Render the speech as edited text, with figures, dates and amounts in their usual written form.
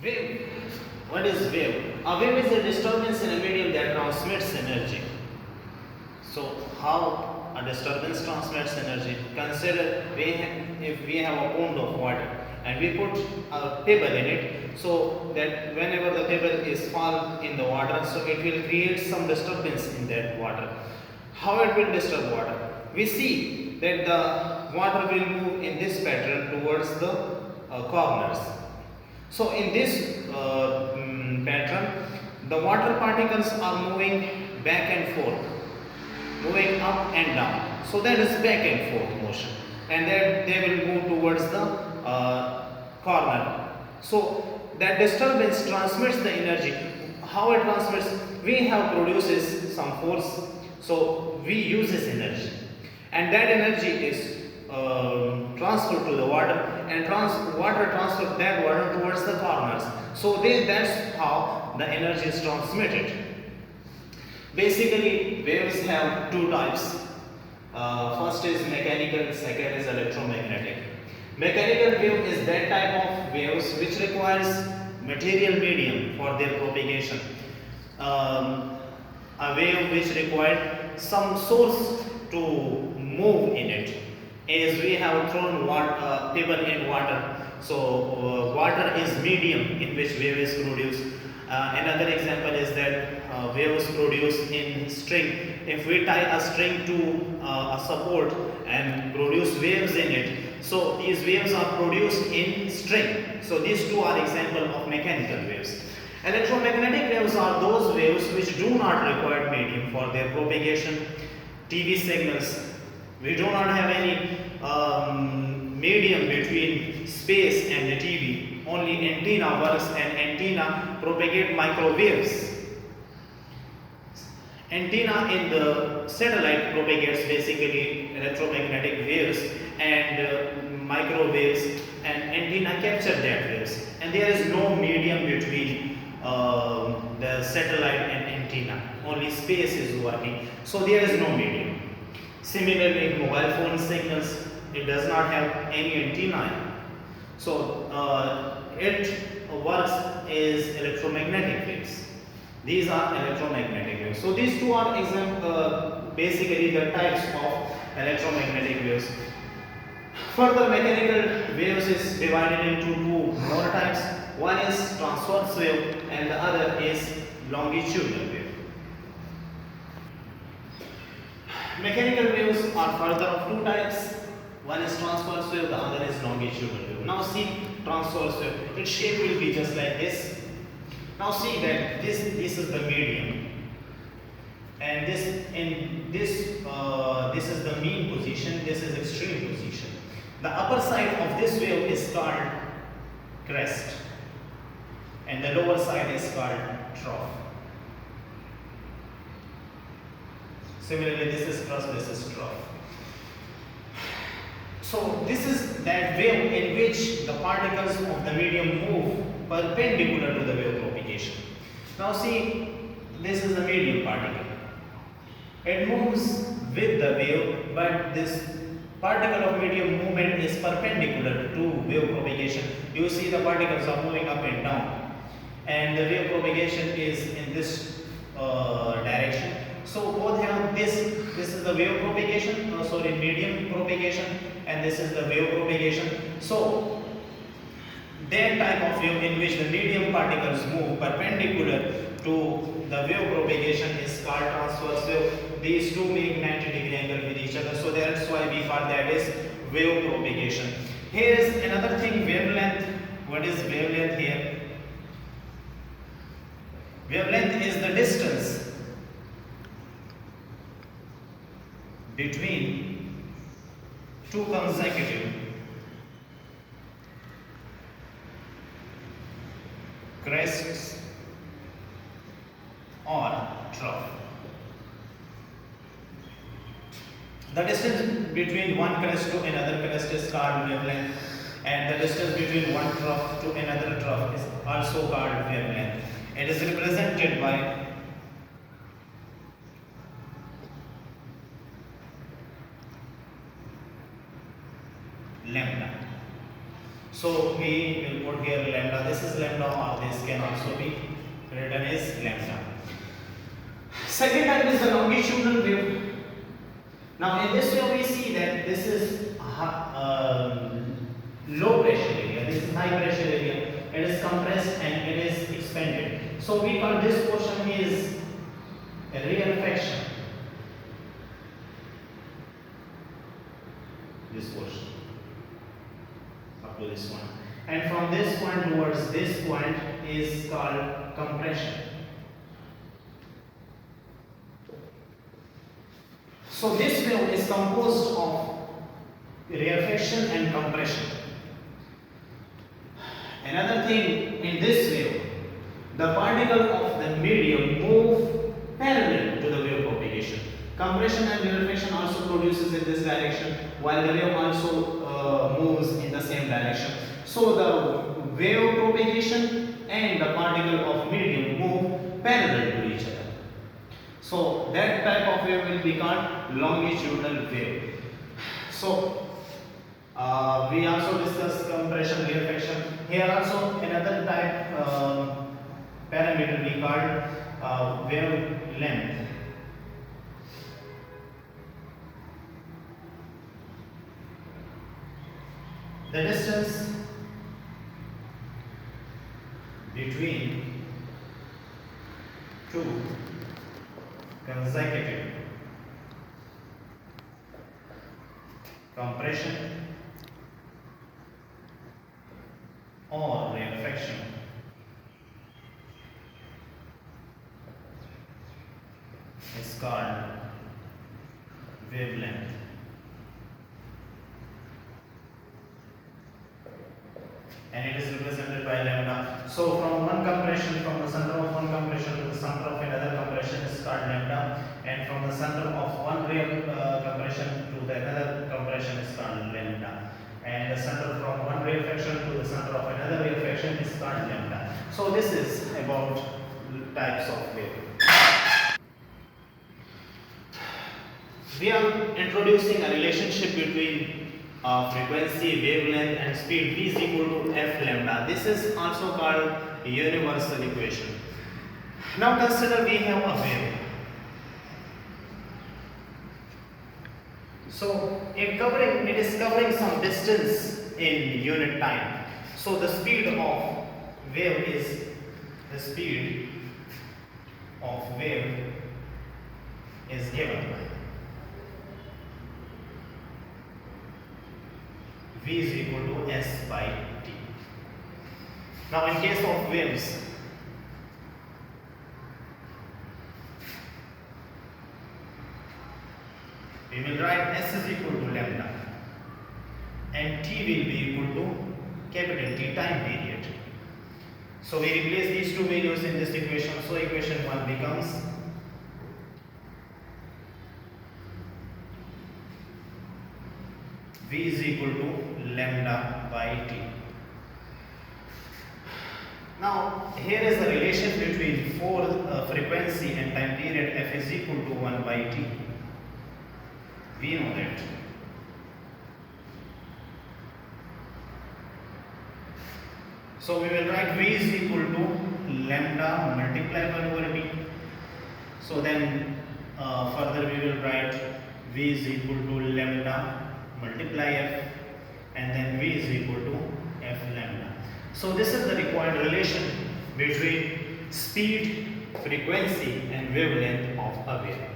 Wave. What is wave? A wave is a disturbance in a medium that transmits energy. So, how a disturbance transmits energy? Consider if we have a pond of water and we put a pebble in it, so that whenever the pebble is fall in the water, so it will create some disturbance in that water. How it will disturb water? We see that the water will move in this pattern towards the corners. So in this pattern, the water particles are moving back and forth, moving up and down. So that is back and forth motion, and then they will move towards the corner. So that disturbance transmits the energy. How it transmits? We have produces some force, so we use this energy, and that energy is transferred to the water, and water transfers that water towards the corners. So that's how the energy is transmitted. Basically, waves have two types. First is mechanical, second is electromagnetic. Mechanical wave is that type of waves which requires material medium for their propagation. A wave which required some source to move in it. As we have thrown pebble in water, so water is medium in which wave is produced. Another example is that waves produced in string. If we tie a string to a support and produce waves in it, so these waves are produced in string. So these two are example of mechanical waves. Electromagnetic waves are those waves which do not require medium for their propagation. TV signals, we do not have any medium between space and the TV. Only antenna works, and antenna propagate microwaves. Antenna in the satellite propagates basically electromagnetic waves and microwaves, and antenna capture that waves. And there is no medium between the satellite and antenna. Only space is working. So there is no medium. Similarly, mobile phone signals, it does not have any antenna. So it works as electromagnetic waves. These are electromagnetic waves. So these two are basically the types of electromagnetic waves. Further, mechanical waves is divided into two more types. One is transverse wave and the other is longitudinal wave. Mechanical waves are further of two types. One is transverse wave, the other is longitudinal wave. Now see transverse wave. Its shape will be just like this. Now see that this is the medium, and this is the mean position. This is extreme position. The upper side of this wave is called crest, and the lower side is called trough. Similarly, this is crest, this is trough. So this is that wave in which the particles of the medium move perpendicular to the wave propagation. Now see, this is the medium particle. It moves with the wave, but this particle of medium movement is perpendicular to wave propagation. You see the particles are moving up and down, and the wave propagation is in this direction. So both have this is the wave propagation, medium propagation, and this is the wave propagation. So that type of wave in which the medium particles move perpendicular to the wave propagation is called transverse wave. These two make 90-degree angle with each other, so that's why we call that as wave propagation. Here is another thing, wavelength. What is wavelength here? Wavelength is the distance between two consecutive crests or trough. The distance between one crest to another crest is called wavelength, and the distance between one trough to another trough is also called wavelength. It is represented by lambda. So we will put here lambda. This is lambda, or this can also be written as lambda. Second type is the longitudinal wave. Now in this way we see that this is low pressure area, this is high pressure area. It is compressed and it is expanded. So we call this portion is a rarefaction. This portion up to this point, and from this point towards this point is called compression. So this wave is composed of rarefaction and compression. Another thing, in this wave, the particle of the medium move parallel to the wave propagation. Compression and rarefaction also produces in this direction, while the wave also moves in the same direction. So the wave propagation and the particle of medium move parallel to each other. So that type of wave will be called longitudinal wave. So we also discussed compression, rarefaction. Here also another type parameter we called wave length. The distance between two consecutive compression or rarefaction is called wavelength. And it is represented by lambda. So from one compression, from the center of one compression to the center of another compression is called lambda, and from the center of one real compression to the another compression is called lambda, and the center from one rarefaction to the center of another rarefaction is called lambda. So this is about types of wave. We are introducing a relationship between frequency, wavelength and speed. V is equal to f lambda. This is also called a universal equation. Now consider we have a wave. So it is covering some distance in unit time. So the speed of wave is given by V is equal to S by T. Now in case of waves, we will write S is equal to lambda and T will be equal to capital T, time period. So we replace these two values in this equation. So equation 1 becomes V is equal to lambda by T. Now here is the relation between frequency and time period. F is equal to 1 by T. We know that. So we will write V is equal to lambda multiplied by over T. So then further we will write V is equal to lambda multiply F, and then V is equal to F lambda. So this is the required relation between speed, frequency and wavelength of a wave.